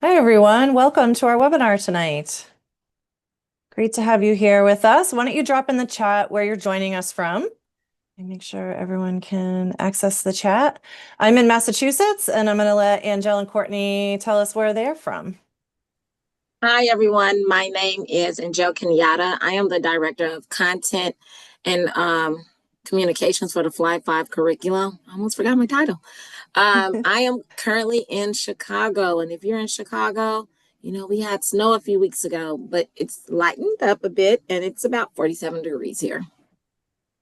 Hi, everyone. Welcome to our webinar tonight. Great to have you here with us. Why don't you drop in the chat where you're joining us from and make sure everyone can access the chat. I'm in Massachusetts, and I'm going to let Angel and Courtney tell us where they're from. Hi, everyone. My name is Angel Kenyatta. I am the Director of Content and Communications for the Fly 5 curriculum. I almost forgot my title. I am currently in Chicago, and if you're in Chicago, we had snow a few weeks ago, but it's lightened up a bit, and it's about 47 degrees here.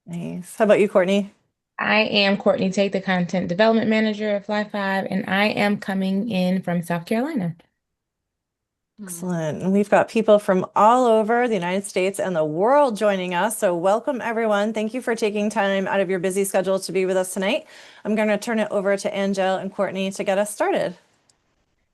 Nice. How about you, Courtney? I am Courtney Tate, the Content Development Manager at Fly 5, and I am coming in from South Carolina. Excellent. And we've got people from all over the United States and the world joining us. So welcome, everyone. Thank you for taking time out of your busy schedule to be with us tonight. I'm going to turn it over to Angel and Courtney to get us started.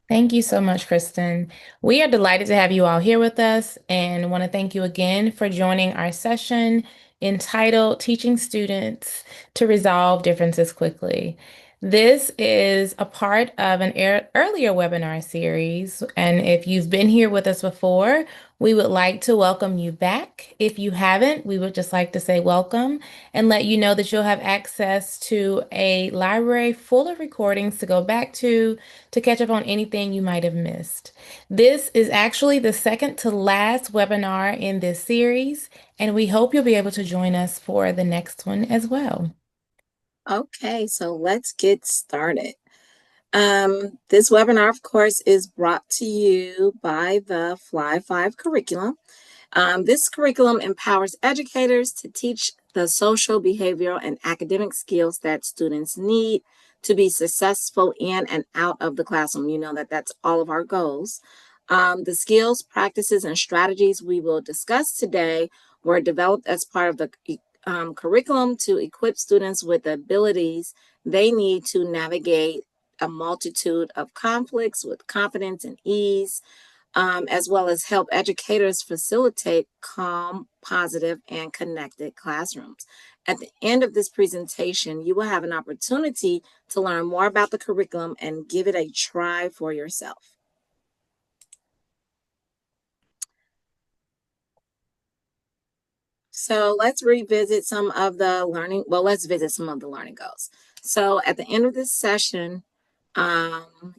Thank you so much, Kristen. We are delighted to have you all here with us and want to thank you again for joining our session entitled Teaching Students to Resolve Differences Quickly. This is a part of an earlier webinar series, and if you've been here with us before, we would like to welcome you back. If you haven't, we would just like to say welcome and let you know that you'll have access to a library full of recordings to go back to catch up on anything you might have missed. This is actually the second to last webinar in this series, and we hope you'll be able to join us for the next one as well. Okay, so let's get started. This webinar, of course, is brought to you by the Fly 5 curriculum. This curriculum empowers educators to teach the social, behavioral, and academic skills that students need to be successful in and out of the classroom. You know that's all of our goals. The skills, practices, and strategies we will discuss today were developed as part of the curriculum to equip students with the abilities they need to navigate a multitude of conflicts with confidence and ease, as well as help educators facilitate calm, positive, and connected classrooms. At the end of this presentation, you will have an opportunity to learn more about the curriculum and give it a try for yourself. So let's visit some of the learning goals. So at the end of this session,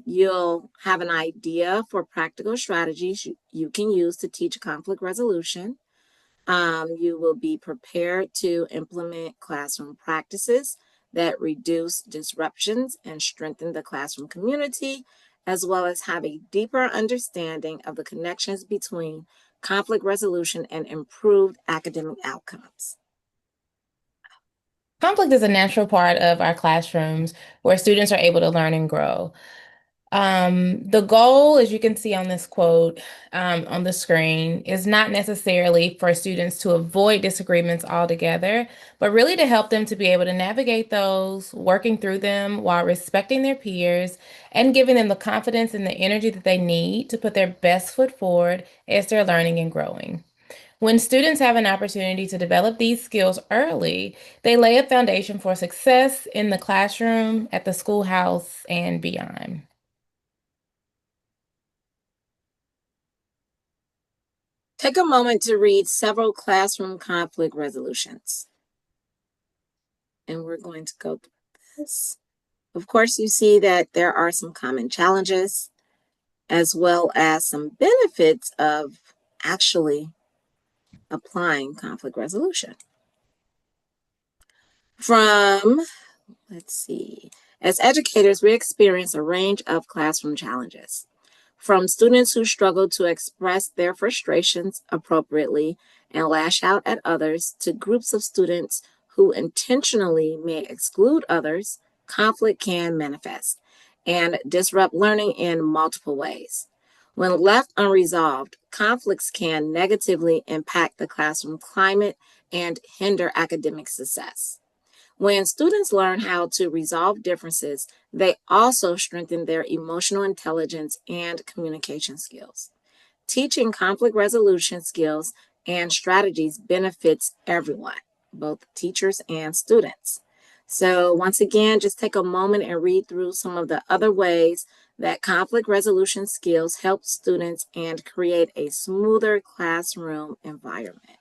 you'll have an idea for practical strategies you can use to teach conflict resolution. You will be prepared to implement classroom practices that reduce disruptions and strengthen the classroom community, as well as have a deeper understanding of the connections between conflict resolution and improved academic outcomes. Conflict is a natural part of our classrooms where students are able to learn and grow. The goal, as you can see on this quote on the screen, is not necessarily for students to avoid disagreements altogether, but really to help them to be able to navigate those, working through them while respecting their peers and giving them the confidence and the energy that they need to put their best foot forward as they're learning and growing. When students have an opportunity to develop these skills early, they lay a foundation for success in the classroom, at the schoolhouse, and beyond. Take a moment to read several classroom conflict resolutions. And we're going to go through this. Of course, you see that there are some common challenges as well as some benefits of actually applying conflict resolution. Let's see, as educators, we experience a range of classroom challenges. From students who struggle to express their frustrations appropriately and lash out at others to groups of students who intentionally may exclude others, conflict can manifest and disrupt learning in multiple ways. When left unresolved, conflicts can negatively impact the classroom climate and hinder academic success. When students learn how to resolve differences, they also strengthen their emotional intelligence and communication skills. Teaching conflict resolution skills and strategies benefits everyone, both teachers and students. So once again, just take a moment and read through some of the other ways that conflict resolution skills help students and create a smoother classroom environment?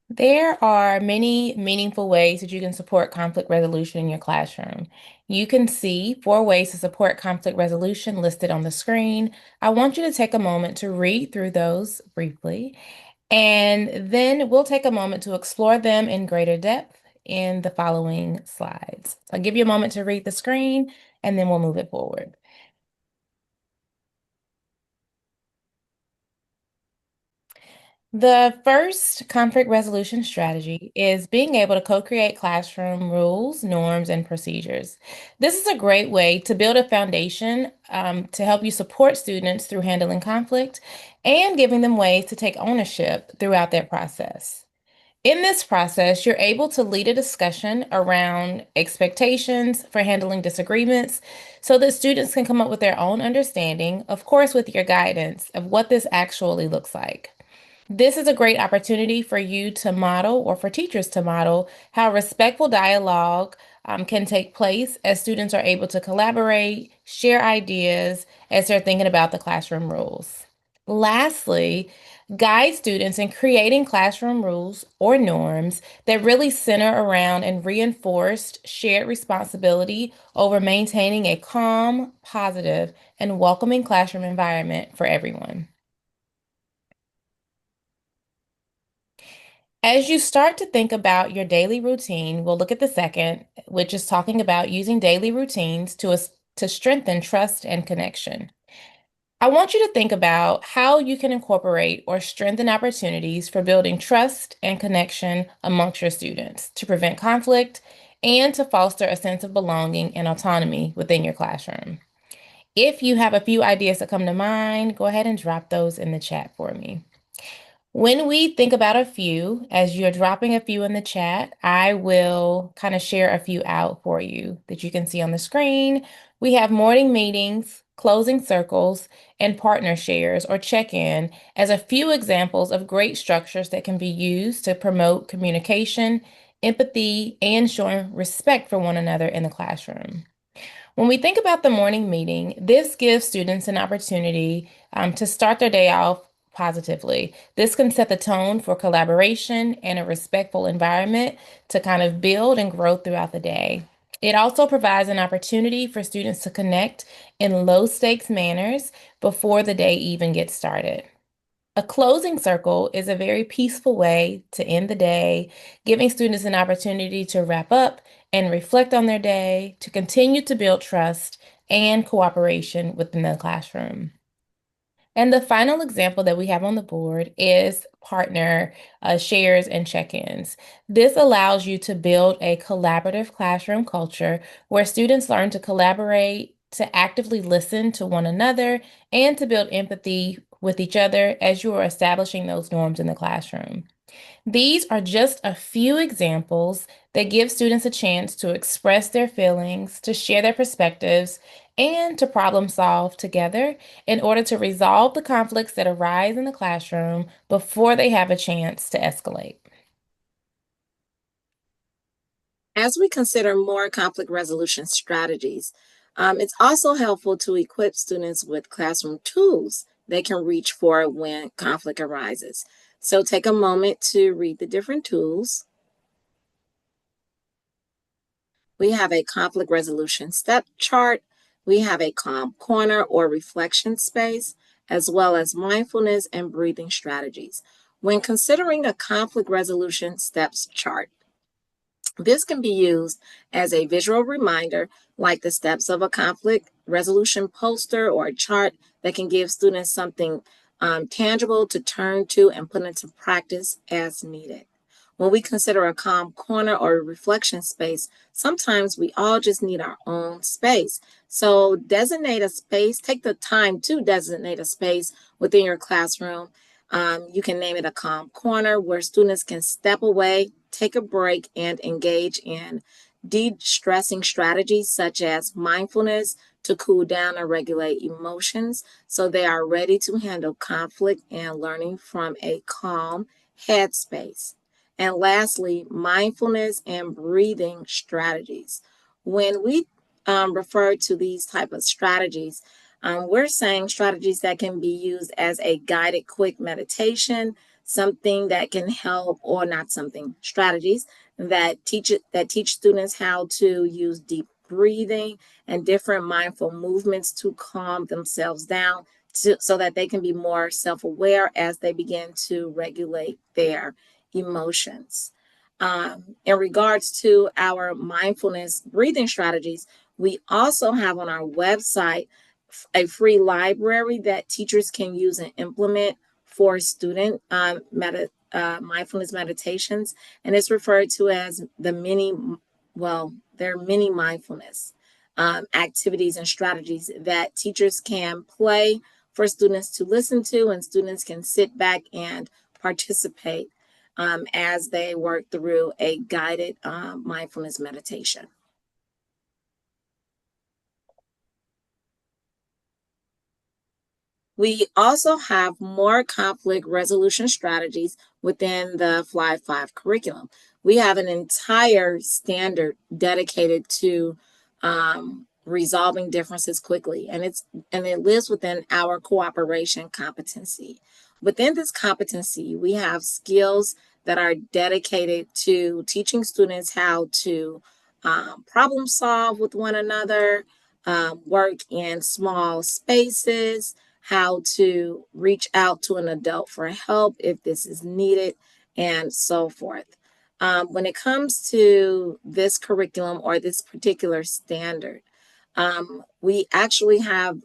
There are many meaningful ways that you can support conflict resolution in your classroom. You can see 4 ways to support conflict resolution listed on the screen. I want you to take a moment to read through those briefly, and then we'll take a moment to explore them in greater depth in the following slides. I'll give you a moment to read the screen, and then we'll move it forward. The first conflict resolution strategy is being able to co-create classroom rules, norms, and procedures. This is a great way to build a foundation to help you support students through handling conflict and giving them ways to take ownership throughout their process. In this process, you're able to lead a discussion around expectations for handling disagreements so that students can come up with their own understanding, of course, with your guidance of what this actually looks like. This is a great opportunity for you to model or for teachers to model how respectful dialogue can take place as students are able to collaborate, share ideas as they're thinking about the classroom rules. Lastly, guide students in creating classroom rules or norms that really center around and reinforced shared responsibility over maintaining a calm, positive, and welcoming classroom environment for everyone. As you start to think about your daily routine, we'll look at the second, which is talking about using daily routines to strengthen trust and connection. I want you to think about how you can incorporate or strengthen opportunities for building trust and connection amongst your students to prevent conflict and to foster a sense of belonging and autonomy within your classroom. If you have a few ideas that come to mind, go ahead and drop those in the chat for me. When we think about a few, as you're dropping a few in the chat, I will kind of share a few out for you that you can see on the screen. We have morning meetings, closing circles, and partner shares or check-in as a few examples of great structures that can be used to promote communication, empathy, and showing respect for one another in the classroom. When we think about the morning meeting, this gives students an opportunity to start their day off positively. This can set the tone for collaboration and a respectful environment to kind of build and grow throughout the day. It also provides an opportunity for students to connect in low stakes manners before the day even gets started. A closing circle is a very peaceful way to end the day, giving students an opportunity to wrap up and reflect on their day, to continue to build trust and cooperation within the classroom. And the final example that we have on the board is partner shares and check-ins. This allows you to build a collaborative classroom culture where students learn to collaborate, to actively listen to one another, and to build empathy with each other as you are establishing those norms in the classroom. These are just a few examples that give students a chance to express their feelings, to share their perspectives, and to problem solve together in order to resolve the conflicts that arise in the classroom before they have a chance to escalate. As we consider more conflict resolution strategies, it's also helpful to equip students with classroom tools they can reach for when conflict arises. So take a moment to read the different tools. We have a conflict resolution step chart. We have a calm corner or reflection space, as well as mindfulness and breathing strategies. When considering a conflict resolution steps chart, this can be used as a visual reminder, like the steps of a conflict resolution poster or a chart that can give students something tangible to turn to and put into practice as needed. When we consider a calm corner or a reflection space, sometimes we all just need our own space. So designate a space, take the time to designate a space within your classroom. You can name it a calm corner where students can step away, take a break, and engage in de-stressing strategies such as mindfulness to cool down and regulate emotions so they are ready to handle conflict and learning from a calm headspace. And lastly, mindfulness and breathing strategies. When we refer to these type of strategies. We're saying strategies that can be used as a guided quick meditation, something that can help, or not something, strategies that teach students how to use deep breathing and different mindful movements to calm themselves down so that they can be more self-aware as they begin to regulate their emotions. In regards to our mindfulness breathing strategies, we also have on our website a free library that teachers can use and implement for student mindfulness meditations, and it's referred to as they're mini mindfulness activities and strategies that teachers can play for students to listen to, and students can sit back and participate as they work through a guided mindfulness meditation. We also have more conflict resolution strategies within the Fly 5 curriculum. We have an entire standard dedicated to resolving differences quickly, and it lives within our cooperation competency. Within this competency, we have skills that are dedicated to teaching students how to problem solve with one another, work in small spaces, how to reach out to an adult for help if this is needed, and so forth. When it comes to this curriculum or this particular standard, we actually have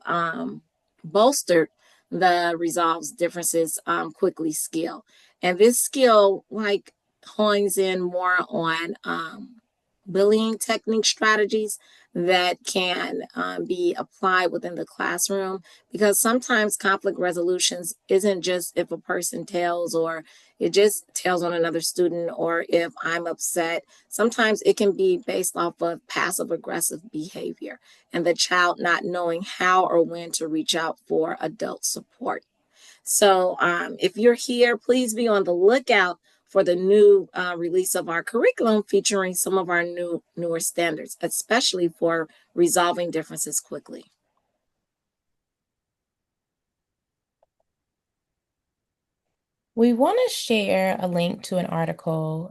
bolstered the resolves differences quickly skill. And this skill hones in more on bullying technique strategies that can be applied within the classroom, because sometimes conflict resolutions isn't just if a person tells or it just tells on another student or if I'm upset. Sometimes it can be based off of passive aggressive behavior and the child not knowing how or when to reach out for adult support. So if you're here, please be on the lookout for the new release of our curriculum featuring some of our newer standards, especially for resolving differences quickly. We want to share a link to an article,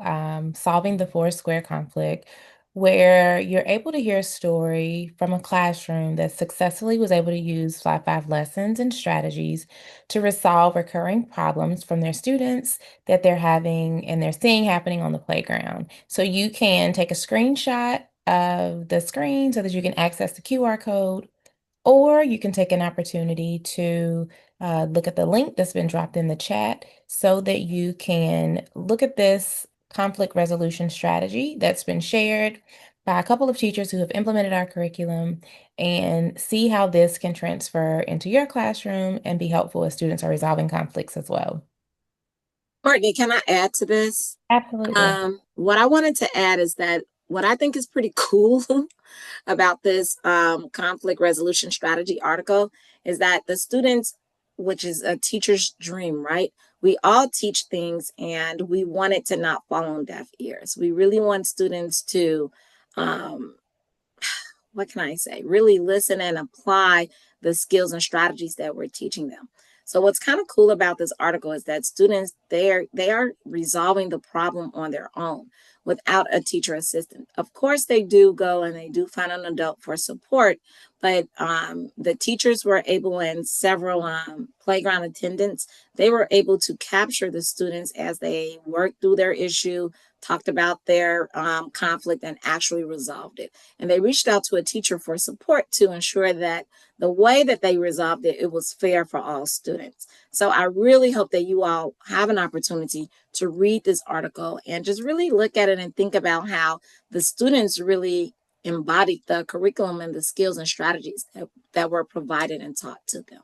Solving the Four-Square Conflict, where you're able to hear a story from a classroom that successfully was able to use Fly 5 lessons and strategies to resolve recurring problems from their students that they're having and they're seeing happening on the playground. So you can take a screenshot of the screen so that you can access the QR code, or you can take an opportunity to look at the link that's been dropped in the chat so that you can look at this conflict resolution strategy that's been shared by a couple of teachers who have implemented our curriculum and see how this can transfer into your classroom and be helpful as students are resolving conflicts as well. Courtney, can I add to this? Absolutely. What I wanted to add is that what I think is pretty cool about this conflict resolution strategy article is that the students, which is a teacher's dream, right? We all teach things and we want it to not fall on deaf ears. We really want students to what can I say, really listen and apply the skills and strategies that we're teaching them. So what's kind of cool about this article is that students, they are resolving the problem on their own without a teacher assistant. Of course, they do go and they do find an adult for support, but the teachers were able, and several playground attendants, they were able to capture the students as they worked through their issue, talked about their conflict, and actually resolved it. And they reached out to a teacher for support to ensure that the way that they resolved it, it was fair for all students. So I really hope that you all have an opportunity to read this article and just really look at it and think about how the students really embodied the curriculum and the skills and strategies that were provided and taught to them.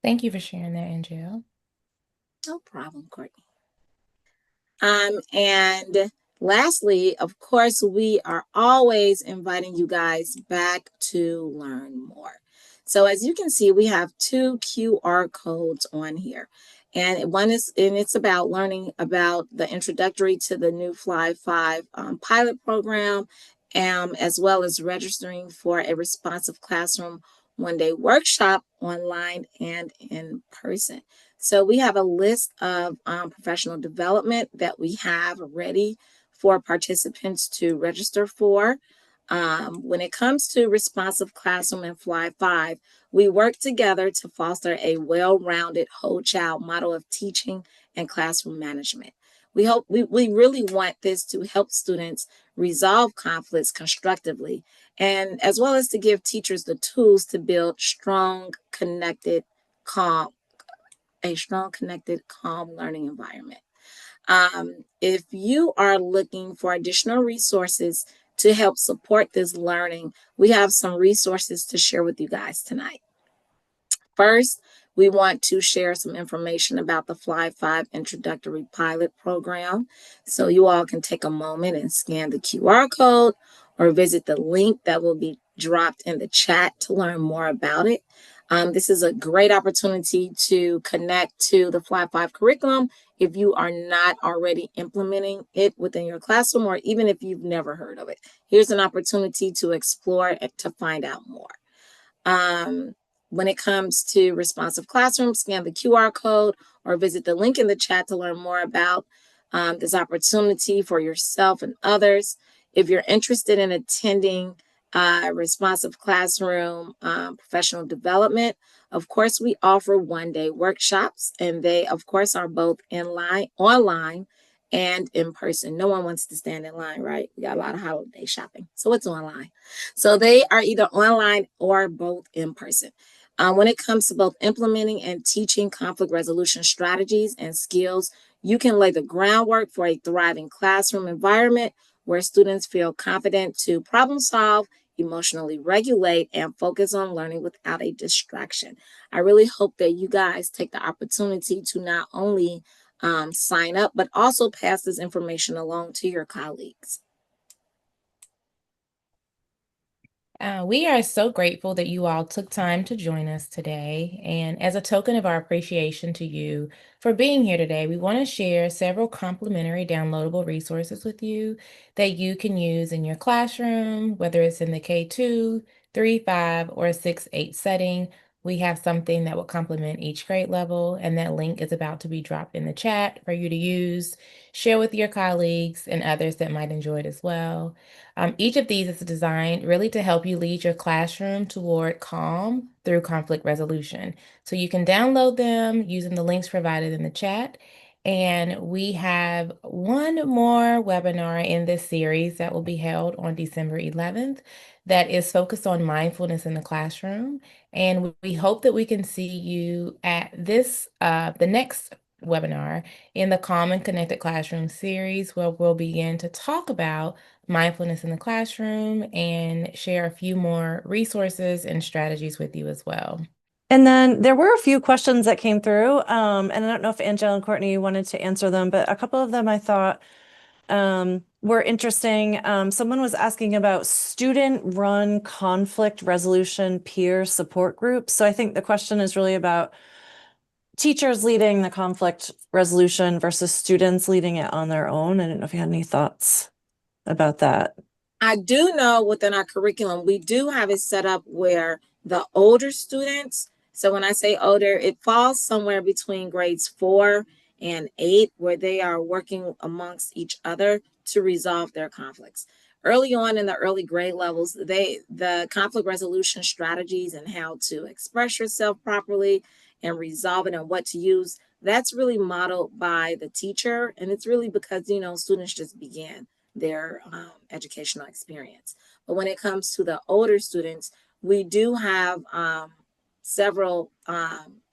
Thank you for sharing that, Angel. No problem, Courtney. And lastly, of course, we are always inviting you guys back to learn more. So as you can see, we have 2 QR codes on here. And it's about learning about the introductory to the new Fly 5 pilot program as well as registering for a responsive classroom one-day workshop online and in person. So we have a list of professional development that we have ready for participants to register for. When it comes to responsive classroom and Fly 5, we work together to foster a well-rounded whole child model of teaching and classroom management. We really want this to help students resolve conflicts constructively, and as well as to give teachers the tools to build calm, calm learning environment. If you are looking for additional resources to help support this learning, we have some resources to share with you guys tonight. First, we want to share some information about the Fly 5 Introductory Pilot Program. So you all can take a moment and scan the QR code or visit the link that will be dropped in the chat to learn more about it. This is a great opportunity to connect to the Fly 5 curriculum if you are not already implementing it within your classroom, or even if you've never heard of it. Here's an opportunity to explore and to find out more. When it comes to responsive classroom, scan the QR code or visit the link in the chat to learn more about this opportunity for yourself and others. If you're interested in attending responsive classroom professional development, of course, we offer one-day workshops, and they, of course, are both online, and in person. No one wants to stand in line, right? We got a lot of holiday shopping, so it's online. So they are either online or both in person. When it comes to both implementing and teaching conflict resolution strategies and skills, you can lay the groundwork for a thriving classroom environment where students feel confident to problem solve, emotionally regulate, and focus on learning without a distraction. I really hope that you guys take the opportunity to not only sign up, but also pass this information along to your colleagues. We are so grateful that you all took time to join us today. And as a token of our appreciation to you for being here today, we want to share several complimentary downloadable resources with you that you can use in your classroom, whether it's in the K2, 3, 5, or 6, 8 setting. We have something that will complement each grade level, and that link is about to be dropped in the chat for you to use, share with your colleagues and others that might enjoy it as well. Each of these is designed really to help you lead your classroom toward calm through conflict resolution. So you can download them using the links provided in the chat. And we have one more webinar in this series that will be held on December 11th that is focused on mindfulness in the classroom. And we hope that we can see you at the next webinar in the Calm and Connected Classroom series, where we'll begin to talk about mindfulness in the classroom and share a few more resources and strategies with you as well. And then there were a few questions that came through, and I don't know if Angela and Courtney wanted to answer them, but a couple of them I thought were interesting. Someone was asking about student-run conflict resolution peer support groups. So I think the question is really about teachers leading the conflict resolution versus students leading it on their own. I don't know if you had any thoughts about that. I do know within our curriculum, we do have it set up where the older students, so when I say older, it falls somewhere between grades 4 and 8, where they are working amongst each other to resolve their conflicts. Early on in the early grade levels, the conflict resolution strategies and how to express yourself properly and resolve it and what to use, that's really modeled by the teacher. And it's really because, students just begin their educational experience. But when it comes to the older students, we do have several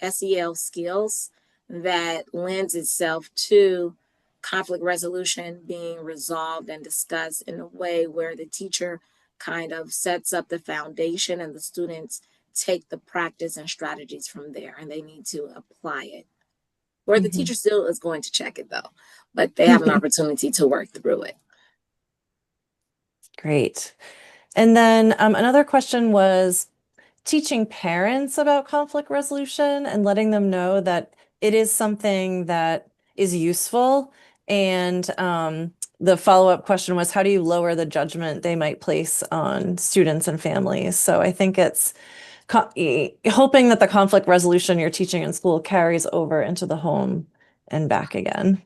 SEL skills that lends itself to conflict resolution being resolved and discussed in a way where the teacher kind of sets up the foundation and the students take the practice and strategies from there, and they need to apply it. Where the teacher still is going to check it though, but they have an opportunity to work through it. Great. And then another question was teaching parents about conflict resolution and letting them know that it is something that is useful and the follow-up question was, how do you lower the judgment they might place on students and families? So I think it's hoping that the conflict resolution you're teaching in school carries over into the home and back again.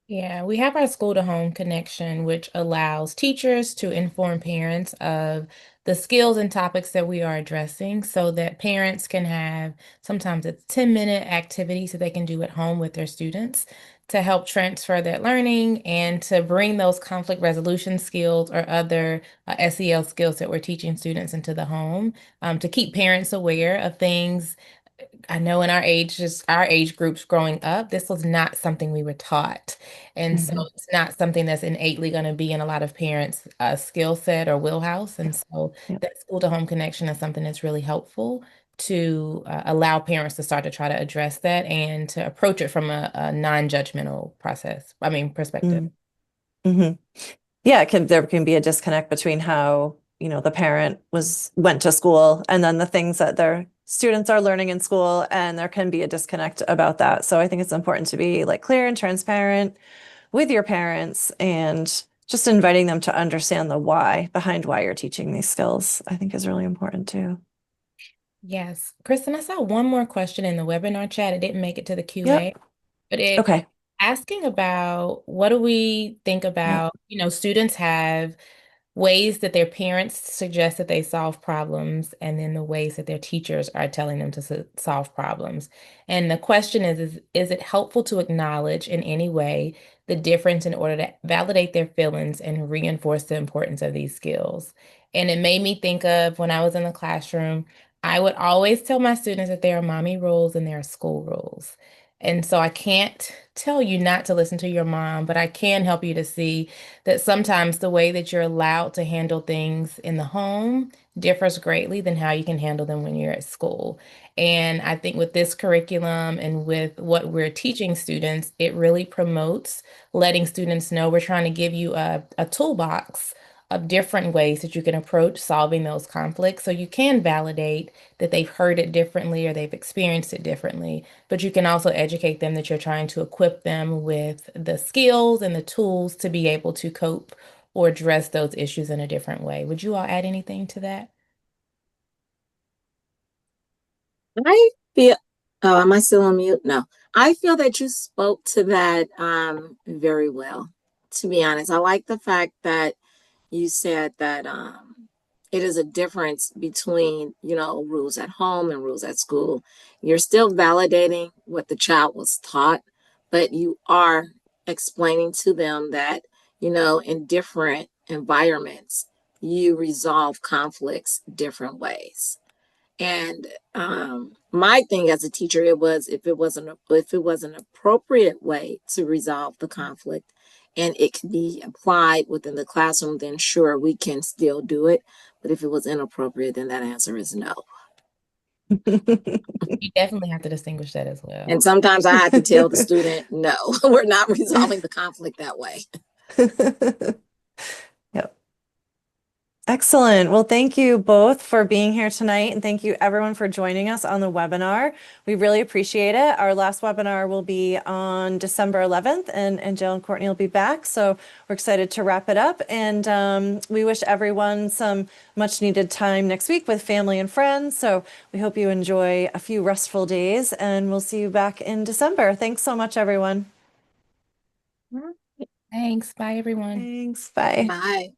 Yeah, we have our school to home connection, which allows teachers to inform parents of the skills and topics that we are addressing so that parents can have sometimes it's 10-minute activities that they can do at home with their students to help transfer that learning and to bring those conflict resolution skills or other SEL skills that we're teaching students into the home to keep parents aware of things. I know in our age, just our age groups growing up, this was not something we were taught. And so Mhm. it's not something that's innately going to be in a lot of parents' skill set or wheelhouse. And so Yeah. that school to home connection is something that's really helpful to allow parents to start to try to address that and to approach it from a non-judgmental perspective. Mm-hmm. Yeah, there can be a disconnect between how, the parent went to school and then the things that their students are learning in school, and there can be a disconnect about that. So I think it's important to be like clear and transparent with your parents and just inviting them to understand the why behind why you're teaching these skills, I think is really important too. Yes. Kristen, I saw one more question in the webinar chat. It didn't make it to the QA, Yep. but it Okay. asking about what do we think Yep. about, students have ways that their parents suggest that they solve problems, and then the ways that their teachers are telling them to solve problems. And the question is it helpful to acknowledge in any way the difference in order to validate their feelings and reinforce the importance of these skills? And it made me think of when I was in the classroom, I would always tell my students that there are mommy rules and there are school rules. And so I can't tell you not to listen to your mom, but I can help you to see that sometimes the way that you're allowed to handle things in the home differs greatly than how you can handle them when you're at school. And I think with this curriculum and with what we're teaching students, it really promotes letting students know we're trying to give you a toolbox of different ways that you can approach solving those conflicts. So you can validate that they've heard it differently or they've experienced it differently, but you can also educate them that you're trying to equip them with the skills and the tools to be able to cope or address those issues in a different way. Would you all add anything to that? I feel, oh, am I still on mute? No. I feel that you spoke to that very well, to be honest. I like the fact that you said that it is a difference between, rules at home and rules at school. You're still validating what the child was taught, but you are explaining to them that, in different environments, you resolve conflicts different ways. And my thing as a teacher, it was if it was an appropriate way to resolve the conflict, and it can be applied within the classroom, then sure we can still do it. But if it was inappropriate, then that answer is no. You definitely have to distinguish that as well. And sometimes I had to tell the student, no, we're not resolving the conflict that way. Yep. Excellent. Well, thank you both for being here tonight, and thank you everyone for joining us on the webinar. We really appreciate it. Our last webinar will be on December 11th, and Jill and Courtney will be back. So we're excited to wrap it up, and we wish everyone some much needed time next week with family and friends. So we hope you enjoy a few restful days, and we'll see you back in December. Thanks so much, everyone. Thanks. Bye, everyone. Thanks. Bye. Bye.